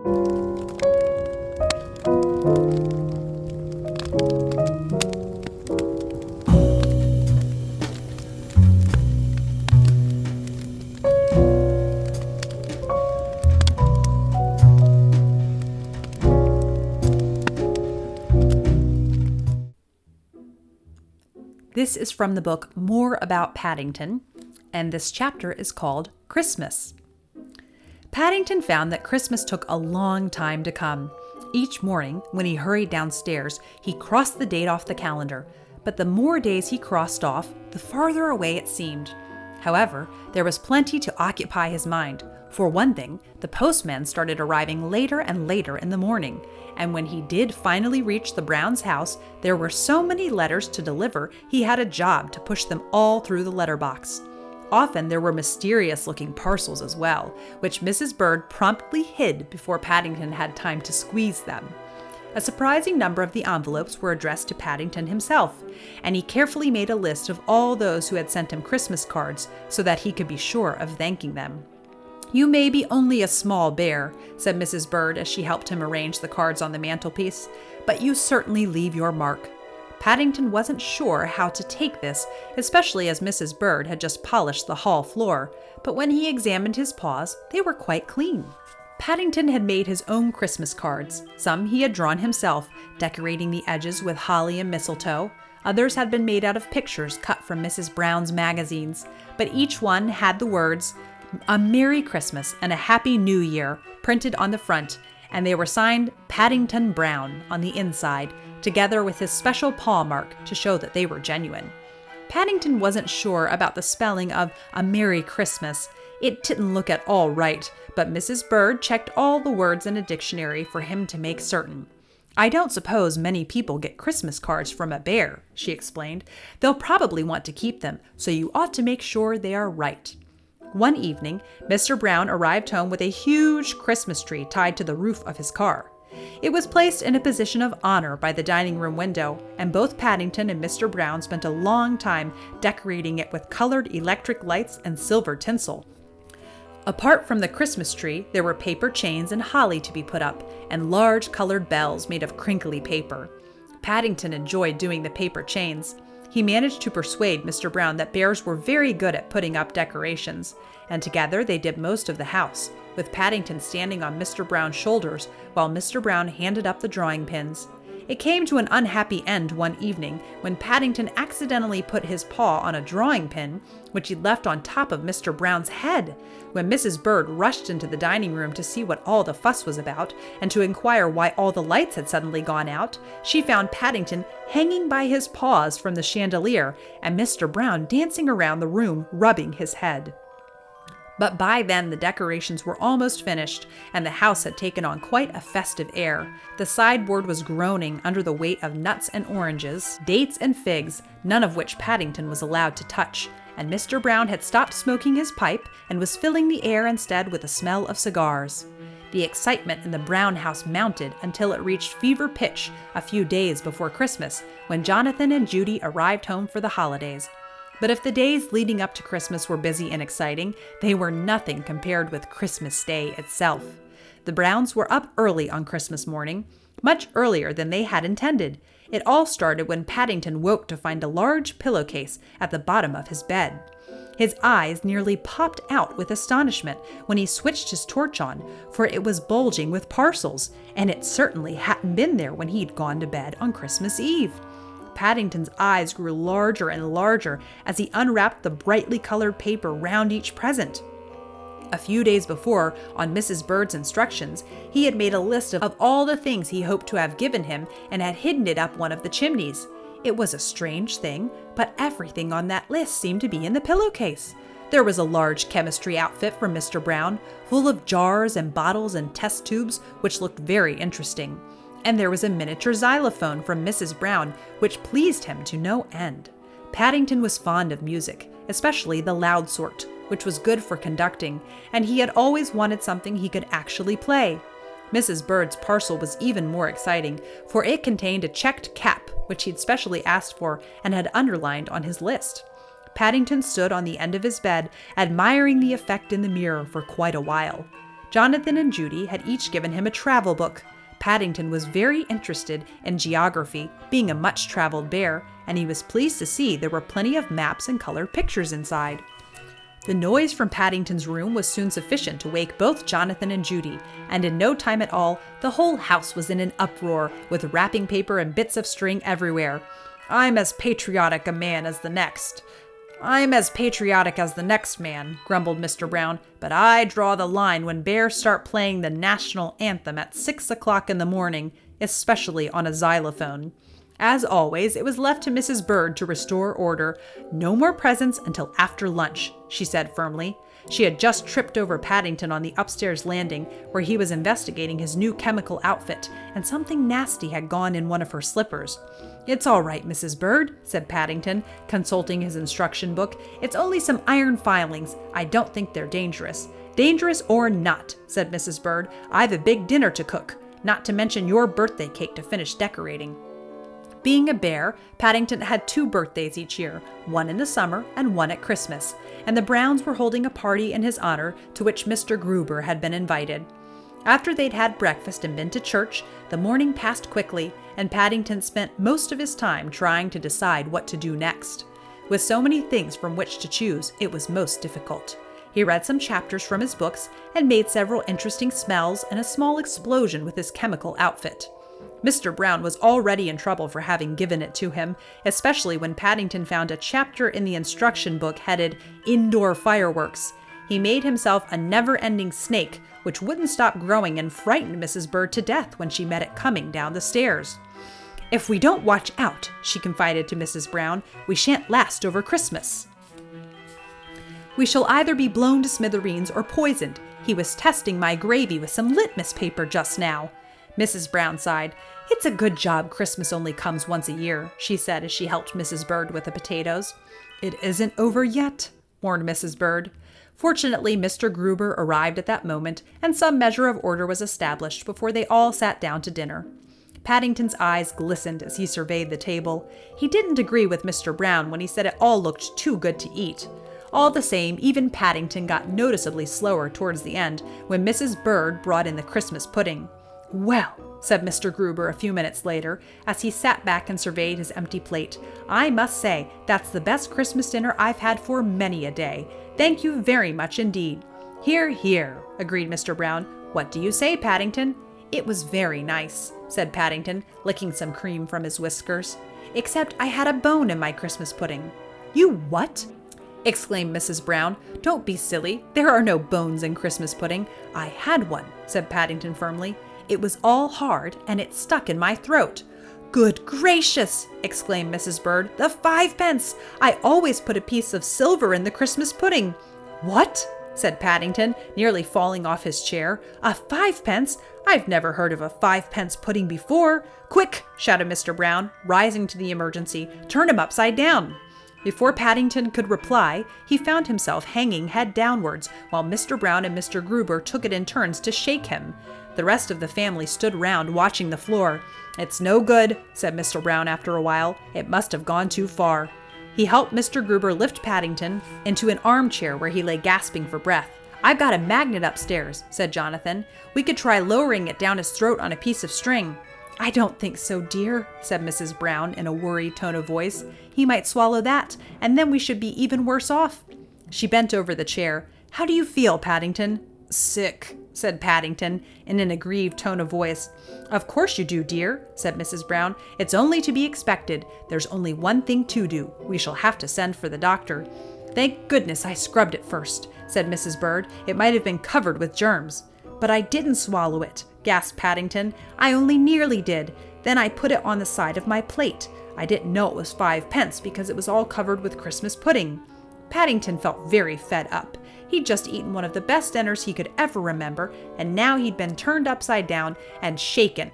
This is from the book More About Paddington, and this chapter is called Christmas. Paddington found that Christmas took a long time to come. Each morning, when he hurried downstairs, he crossed the date off the calendar, but the more days he crossed off, the farther away it seemed. However, there was plenty to occupy his mind. For one thing, the postman started arriving later and later in the morning, and when he did finally reach the Browns' house, there were so many letters to deliver he had a job to push them all through the letterbox. Often there were mysterious-looking parcels as well, which Mrs. Bird promptly hid before Paddington had time to squeeze them. A surprising number of the envelopes were addressed to Paddington himself, and he carefully made a list of all those who had sent him Christmas cards so that he could be sure of thanking them. "You may be only a small bear," said Mrs. Bird as she helped him arrange the cards on the mantelpiece, "but you certainly leave your mark." Paddington wasn't sure how to take this, especially as Mrs. Bird had just polished the hall floor, but when he examined his paws, they were quite clean. Paddington had made his own Christmas cards. Some he had drawn himself, decorating the edges with holly and mistletoe. Others had been made out of pictures cut from Mrs. Brown's magazines, but each one had the words, "A Merry Christmas and a Happy New Year" printed on the front, and they were signed Paddington Brown on the inside, together with his special paw mark to show that they were genuine. Paddington wasn't sure about the spelling of "A Merry Christmas." It didn't look at all right, but Mrs. Bird checked all the words in a dictionary for him to make certain. "I don't suppose many people get Christmas cards from a bear," she explained. "They'll probably want to keep them, so you ought to make sure they are right." One evening, Mr. Brown arrived home with a huge Christmas tree tied to the roof of his car. It was placed in a position of honor by the dining room window, and both Paddington and Mr. Brown spent a long time decorating it with colored electric lights and silver tinsel. Apart from the Christmas tree, there were paper chains and holly to be put up, and large colored bells made of crinkly paper. Paddington enjoyed doing the paper chains. He managed to persuade Mr. Brown that bears were very good at putting up decorations, and together they did most of the house, with Paddington standing on Mr. Brown's shoulders while Mr. Brown handed up the drawing pins. It came to an unhappy end one evening when Paddington accidentally put his paw on a drawing pin, which he left on top of Mr. Brown's head. When Mrs. Bird rushed into the dining room to see what all the fuss was about and to inquire why all the lights had suddenly gone out, she found Paddington hanging by his paws from the chandelier and Mr. Brown dancing around the room rubbing his head. But by then the decorations were almost finished, and the house had taken on quite a festive air. The sideboard was groaning under the weight of nuts and oranges, dates and figs, none of which Paddington was allowed to touch, and Mr. Brown had stopped smoking his pipe and was filling the air instead with the smell of cigars. The excitement in the Brown house mounted until it reached fever pitch a few days before Christmas, when Jonathan and Judy arrived home for the holidays. But if the days leading up to Christmas were busy and exciting, they were nothing compared with Christmas Day itself. The Browns were up early on Christmas morning, much earlier than they had intended. It all started when Paddington woke to find a large pillowcase at the bottom of his bed. His eyes nearly popped out with astonishment when he switched his torch on, for it was bulging with parcels, and it certainly hadn't been there when he'd gone to bed on Christmas Eve. Paddington's eyes grew larger and larger as he unwrapped the brightly colored paper round each present. A few days before, on Mrs. Bird's instructions, he had made a list of all the things he hoped to have given him and had hidden it up one of the chimneys. It was a strange thing, but everything on that list seemed to be in the pillowcase. There was a large chemistry outfit for Mr. Brown, full of jars and bottles and test tubes, which looked very interesting. And there was a miniature xylophone from Mrs. Brown, which pleased him to no end. Paddington was fond of music, especially the loud sort, which was good for conducting, and he had always wanted something he could actually play. Mrs. Bird's parcel was even more exciting, for it contained a checked cap, which he'd specially asked for and had underlined on his list. Paddington stood on the end of his bed, admiring the effect in the mirror for quite a while. Jonathan and Judy had each given him a travel book. Paddington was very interested in geography, being a much-traveled bear, and he was pleased to see there were plenty of maps and colored pictures inside. The noise from Paddington's room was soon sufficient to wake both Jonathan and Judy, and in no time at all, the whole house was in an uproar, with wrapping paper and bits of string everywhere. "I'm as patriotic a man as the next." "I'm as patriotic as the next man," grumbled Mr. Brown, "but I draw the line when bears start playing the national anthem at 6 o'clock in the morning, especially on a xylophone." As always, it was left to Mrs. Bird to restore order. "No more presents until after lunch," she said firmly. She had just tripped over Paddington on the upstairs landing, where he was investigating his new chemical outfit, and something nasty had gone in one of her slippers. "It's all right, Mrs. Bird," said Paddington, consulting his instruction book. "It's only some iron filings. I don't think they're dangerous." "Dangerous or not," said Mrs. Bird, "I've a big dinner to cook, not to mention your birthday cake to finish decorating." Being a bear, Paddington had 2 birthdays each year, one in the summer and one at Christmas, and the Browns were holding a party in his honor to which Mr. Gruber had been invited. After they'd had breakfast and been to church, the morning passed quickly, and Paddington spent most of his time trying to decide what to do next. With so many things from which to choose, it was most difficult. He read some chapters from his books and made several interesting smells and a small explosion with his chemical outfit. Mr. Brown was already in trouble for having given it to him, especially when Paddington found a chapter in the instruction book headed "Indoor Fireworks." He made himself a never-ending snake, which wouldn't stop growing and frightened Mrs. Bird to death when she met it coming down the stairs. "If we don't watch out," she confided to Mrs. Brown, "we shan't last over Christmas. We shall either be blown to smithereens or poisoned. He was testing my gravy with some litmus paper just now." Mrs. Brown sighed. "It's a good job Christmas only comes once a year," she said as she helped Mrs. Bird with the potatoes. "It isn't over yet," warned Mrs. Bird. Fortunately, Mr. Gruber arrived at that moment, and some measure of order was established before they all sat down to dinner. Paddington's eyes glistened as he surveyed the table. He didn't agree with Mr. Brown when he said it all looked too good to eat. All the same, even Paddington got noticeably slower towards the end when Mrs. Bird brought in the Christmas pudding. "Well," said Mr. Gruber a few minutes later, as he sat back and surveyed his empty plate, "I must say that's the best Christmas dinner I've had for many a day. Thank you very much indeed." "Hear, hear," agreed Mr. Brown. "What do you say, Paddington?" "It was very nice," said Paddington, licking some cream from his whiskers. "Except I had a bone in my Christmas pudding." "You what?" exclaimed Mrs. Brown. "Don't be silly. There are no bones in Christmas pudding." "I had one," said Paddington firmly. "It was all hard, and it stuck in my throat." "Good gracious!" exclaimed Mrs. Bird. "The 5 pence! I always put a piece of silver in the Christmas pudding." "What?" said Paddington, nearly falling off his chair. "A 5 pence? I've never heard of a 5 pence pudding before." "Quick!" shouted Mr. Brown, rising to the emergency. "Turn him upside down." Before Paddington could reply, he found himself hanging head downwards, while Mr. Brown and Mr. Gruber took it in turns to shake him. The rest of the family stood round watching the floor. "It's no good," said Mr. Brown after a while. "It must have gone too far." He helped Mr. Gruber lift Paddington into an armchair where he lay gasping for breath. "I've got a magnet upstairs," said Jonathan. "We could try lowering it down his throat on a piece of string." "I don't think so, dear," said Mrs. Brown in a worried tone of voice. "He might swallow that, and then we should be even worse off." She bent over the chair. "How do you feel, Paddington?" "Sick," said Paddington in an aggrieved tone of voice. "Of course you do, dear," said Mrs. Brown. "It's only to be expected. There's only one thing to do. We shall have to send for the doctor." "Thank goodness I scrubbed it first," said Mrs. Bird. "It might have been covered with germs." "But I didn't swallow it," gasped Paddington. "I only nearly did. Then I put it on the side of my plate. I didn't know it was 5 pence because it was all covered with Christmas pudding." Paddington felt very fed up. He'd just eaten one of the best dinners he could ever remember, and now he'd been turned upside down and shaken,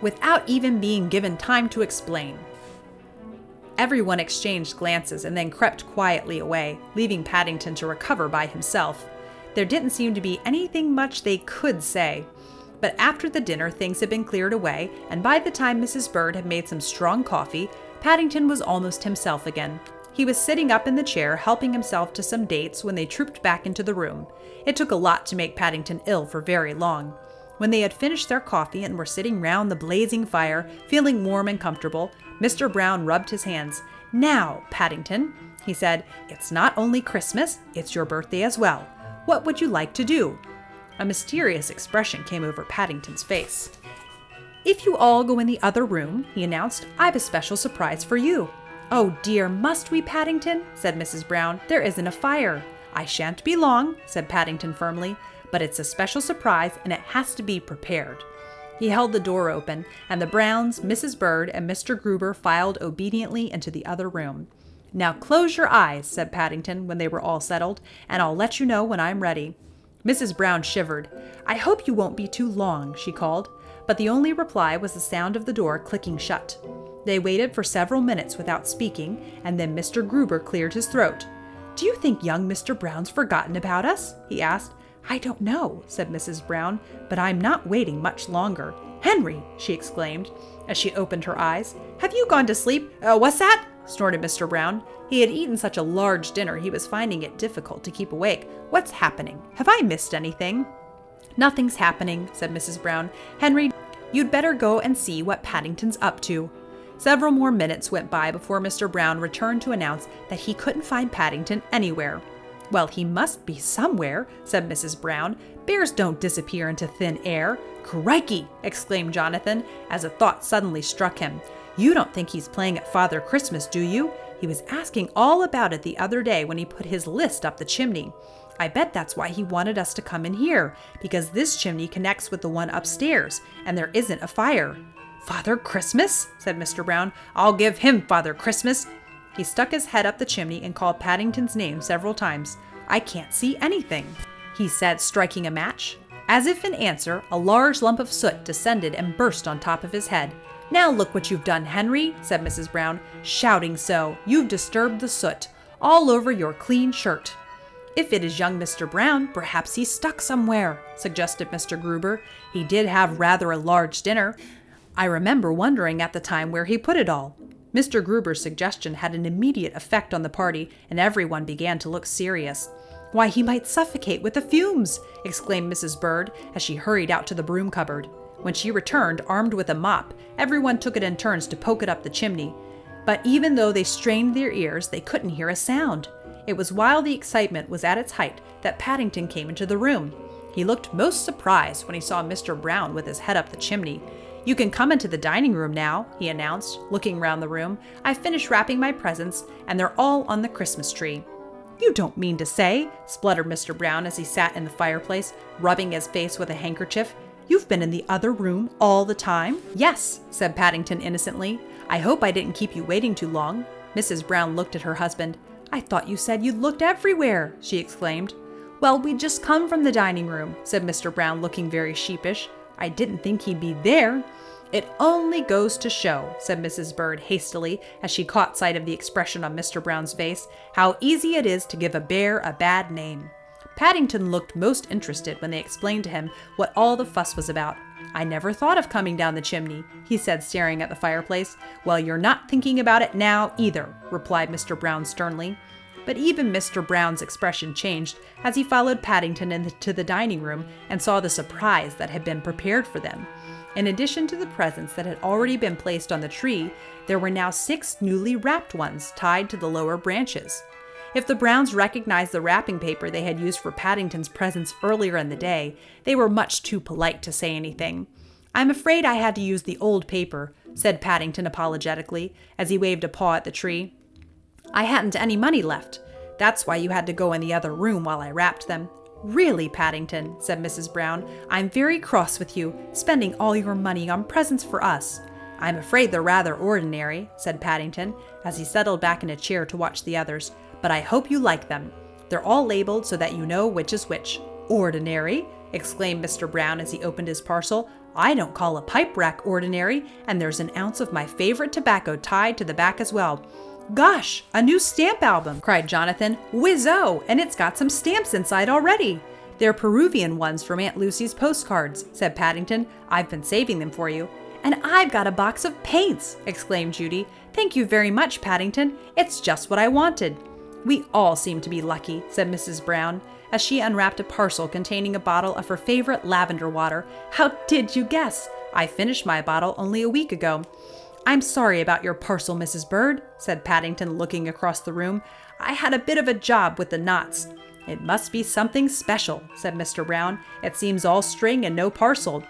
without even being given time to explain. Everyone exchanged glances and then crept quietly away, leaving Paddington to recover by himself. There didn't seem to be anything much they could say. But after the dinner, things had been cleared away, and by the time Mrs. Bird had made some strong coffee, Paddington was almost himself again. He was sitting up in the chair helping himself to some dates when they trooped back into the room. It took a lot to make Paddington ill for very long. When they had finished their coffee and were sitting round the blazing fire, feeling warm and comfortable, Mr. Brown rubbed his hands. "Now, Paddington," he said, "it's not only Christmas, it's your birthday as well. What would you like to do?" A mysterious expression came over Paddington's face. "If you all go in the other room," he announced, "I've a special surprise for you." "Oh dear, must we, Paddington?" said Mrs. Brown. "There isn't a fire." "I shan't be long," said Paddington firmly, "but it's a special surprise and it has to be prepared." He held the door open, and the Browns, Mrs. Bird, and Mr. Gruber filed obediently into the other room. "Now close your eyes," said Paddington when they were all settled, "and I'll let you know when I'm ready." Mrs. Brown shivered. "I hope you won't be too long," she called, but the only reply was the sound of the door clicking shut. They waited for several minutes without speaking, and then Mr. Gruber cleared his throat. "Do you think young Mr. Brown's forgotten about us?" he asked. "I don't know," said Mrs. Brown, "but I'm not waiting much longer." "Henry!" she exclaimed as she opened her eyes. "Have you gone to sleep?" What's that?" snorted Mr. Brown. He had eaten such a large dinner he was finding it difficult to keep awake. "What's happening? Have I missed anything?" "Nothing's happening," said Mrs. Brown. "Henry, you'd better go and see what Paddington's up to." Several more minutes went by before Mr. Brown returned to announce that he couldn't find Paddington anywhere. "Well, he must be somewhere," said Mrs. Brown. "Bears don't disappear into thin air." "Crikey!" exclaimed Jonathan, as a thought suddenly struck him. "You don't think he's playing at Father Christmas, do you? He was asking all about it the other day when he put his list up the chimney. I bet that's why he wanted us to come in here, because this chimney connects with the one upstairs, and there isn't a fire." "Father Christmas?" said Mr. Brown. "I'll give him Father Christmas." He stuck his head up the chimney and called Paddington's name several times. "I can't see anything," he said, striking a match. As if in answer, a large lump of soot descended and burst on top of his head. "Now look what you've done, Henry," said Mrs. Brown, shouting so. "You've disturbed the soot all over your clean shirt." "If it is young Mr. Brown, perhaps he's stuck somewhere," suggested Mr. Gruber. "He did have rather a large dinner. I remember wondering at the time where he put it all." Mr. Gruber's suggestion had an immediate effect on the party, and everyone began to look serious. "Why, he might suffocate with the fumes!" exclaimed Mrs. Bird as she hurried out to the broom cupboard. When she returned, armed with a mop, everyone took it in turns to poke it up the chimney. But even though they strained their ears, they couldn't hear a sound. It was while the excitement was at its height that Paddington came into the room. He looked most surprised when he saw Mr. Brown with his head up the chimney. "You can come into the dining room now," he announced, looking round the room. "I've finished wrapping my presents, and they're all on the Christmas tree." "You don't mean to say," spluttered Mr. Brown as he sat in the fireplace, rubbing his face with a handkerchief, "you've been in the other room all the time?" "Yes," said Paddington innocently. "I hope I didn't keep you waiting too long." Mrs. Brown looked at her husband. "I thought you said you'd looked everywhere," she exclaimed. "Well, we'd just come from the dining room," said Mr. Brown, looking very sheepish. "I didn't think he'd be there." "It only goes to show," said Mrs. Bird hastily as she caught sight of the expression on Mr. Brown's face, "how easy it is to give a bear a bad name." Paddington looked most interested when they explained to him what all the fuss was about. "I never thought of coming down the chimney," he said, staring at the fireplace. "Well, you're not thinking about it now either," replied Mr. Brown sternly. But even Mr. Brown's expression changed as he followed Paddington into the dining room and saw the surprise that had been prepared for them. In addition to the presents that had already been placed on the tree, there were now 6 newly wrapped ones tied to the lower branches. If the Browns recognized the wrapping paper they had used for Paddington's presents earlier in the day, they were much too polite to say anything. "I'm afraid I had to use the old paper," said Paddington apologetically, as he waved a paw at the tree. "I hadn't any money left. That's why you had to go in the other room while I wrapped them." "Really, Paddington," said Mrs. Brown, "I'm very cross with you, spending all your money on presents for us." "I'm afraid they're rather ordinary," said Paddington, as he settled back in a chair to watch the others, "but I hope you like them. They're all labeled so that you know which is which." "Ordinary?" exclaimed Mr. Brown as he opened his parcel. "I don't call a pipe rack ordinary, and there's an ounce of my favorite tobacco tied to the back as well." "Gosh, a new stamp album!" cried Jonathan. "Whizzo! And it's got some stamps inside already." "They're Peruvian ones from Aunt Lucy's postcards," said Paddington. "I've been saving them for you. "And I've got a box of paints!" exclaimed Judy. "Thank you very much, Paddington. It's just what I wanted." "We all seem to be lucky," said Mrs. Brown, as she unwrapped a parcel containing a bottle of her favorite lavender water. "How did you guess? I finished my bottle only a week ago." "I'm sorry about your parcel, Mrs. Bird," said Paddington, looking across the room. "I had a bit of a job with the knots." "It must be something special," said Mr. Brown. "It seems all string and no parcel."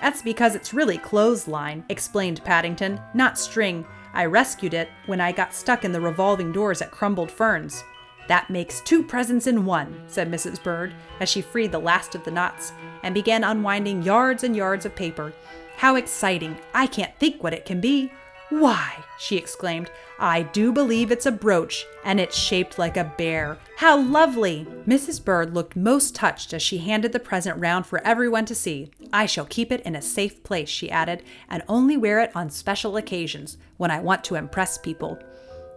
"That's because it's really clothesline," explained Paddington, "not string. I rescued it when I got stuck in the revolving doors at Crumbled Ferns." "That makes 2 presents in 1, said Mrs. Bird, as she freed the last of the knots and began unwinding yards and yards of paper. "How exciting! I can't think what it can be." "Why," she exclaimed, "I do believe it's a brooch, and it's shaped like a bear. How lovely!" Mrs. Bird looked most touched as she handed the present round for everyone to see. "I shall keep it in a safe place," she added, "and only wear it on special occasions, when I want to impress people."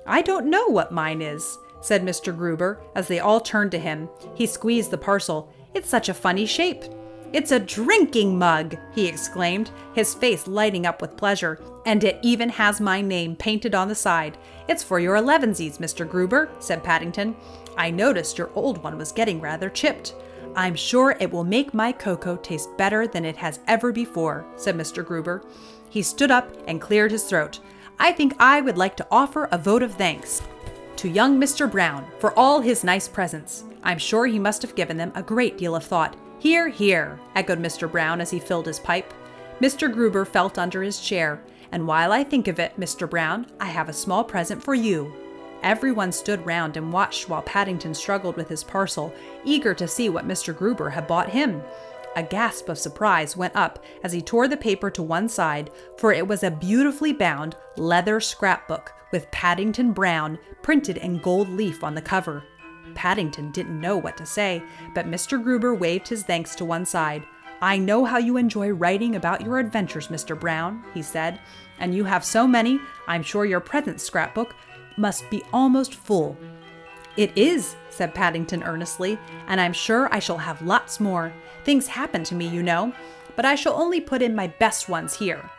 "I don't know what mine is," said Mr. Gruber, as they all turned to him. He squeezed the parcel. "It's such a funny shape." "It's a drinking mug!" he exclaimed, his face lighting up with pleasure. "And it even has my name painted on the side. It's for your 11sies, Mr. Gruber," said Paddington. "I noticed your old one was getting rather chipped." "I'm sure it will make my cocoa taste better than it has ever before," said Mr. Gruber. He stood up and cleared his throat. "I think I would like to offer a vote of thanks to young Mr. Brown for all his nice presents. I'm sure he must have given them a great deal of thought." "Hear, hear," echoed Mr. Brown as he filled his pipe. Mr. Gruber felt under his chair. "And while I think of it, Mr. Brown, I have a small present for you." Everyone stood round and watched while Paddington struggled with his parcel, eager to see what Mr. Gruber had bought him. A gasp of surprise went up as he tore the paper to one side, for it was a beautifully bound leather scrapbook with Paddington Brown printed in gold leaf on the cover. Paddington didn't know what to say, but Mr. Gruber waved his thanks to one side. "I know how you enjoy writing about your adventures, Mr. Brown," he said, "and you have so many, I'm sure your present scrapbook must be almost full." "It is," said Paddington earnestly, "and I'm sure I shall have lots more. Things happen to me, you know, but I shall only put in my best ones here."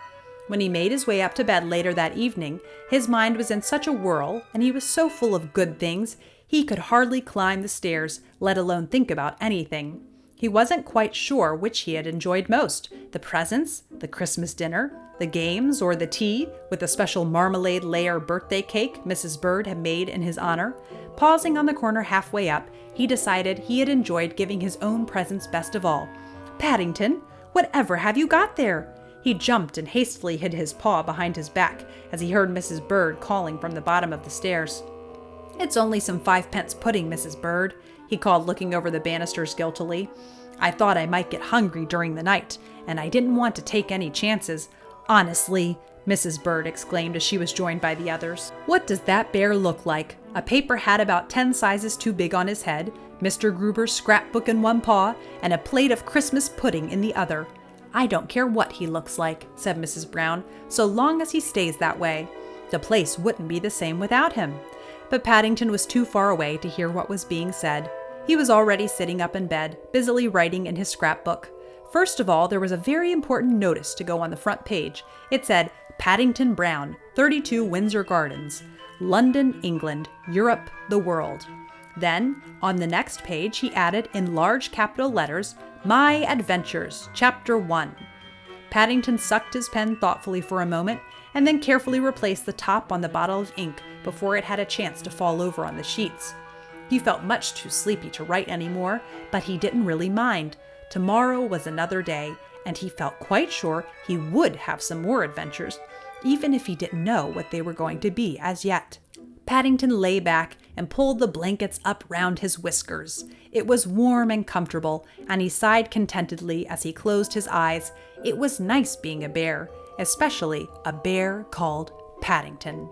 When he made his way up to bed later that evening, his mind was in such a whirl, and he was so full of good things, he could hardly climb the stairs, let alone think about anything. He wasn't quite sure which he had enjoyed most, the presents, the Christmas dinner, the games, or the tea with a special marmalade layer birthday cake Mrs. Bird had made in his honor. Pausing on the corner halfway up, he decided he had enjoyed giving his own presents best of all. "Paddington, whatever have you got there?" He jumped and hastily hid his paw behind his back as he heard Mrs. Bird calling from the bottom of the stairs. "It's only some 5-pence pudding, Mrs. Bird," he called, looking over the banisters guiltily. "I thought I might get hungry during the night, and I didn't want to take any chances." "Honestly," Mrs. Bird exclaimed as she was joined by the others, "what does that bear look like? A paper hat about 10 sizes too big on his head, Mr. Gruber's scrapbook in one paw, and a plate of Christmas pudding in the other." "I don't care what he looks like," said Mrs. Brown, "so long as he stays that way. The place wouldn't be the same without him." But Paddington was too far away to hear what was being said. He was already sitting up in bed, busily writing in his scrapbook. First of all, there was a very important notice to go on the front page. It said, "Paddington Brown, 32 Windsor Gardens, London, England, Europe, the world." Then, on the next page, he added in large capital letters, "My Adventures, Chapter 1. Paddington sucked his pen thoughtfully for a moment, and then carefully replaced the top on the bottle of ink before it had a chance to fall over on the sheets. He felt much too sleepy to write any more, but he didn't really mind. Tomorrow was another day, and he felt quite sure he would have some more adventures, even if he didn't know what they were going to be as yet. Paddington lay back and pulled the blankets up round his whiskers. It was warm and comfortable, and he sighed contentedly as he closed his eyes. It was nice being a bear, especially a bear called Paddington.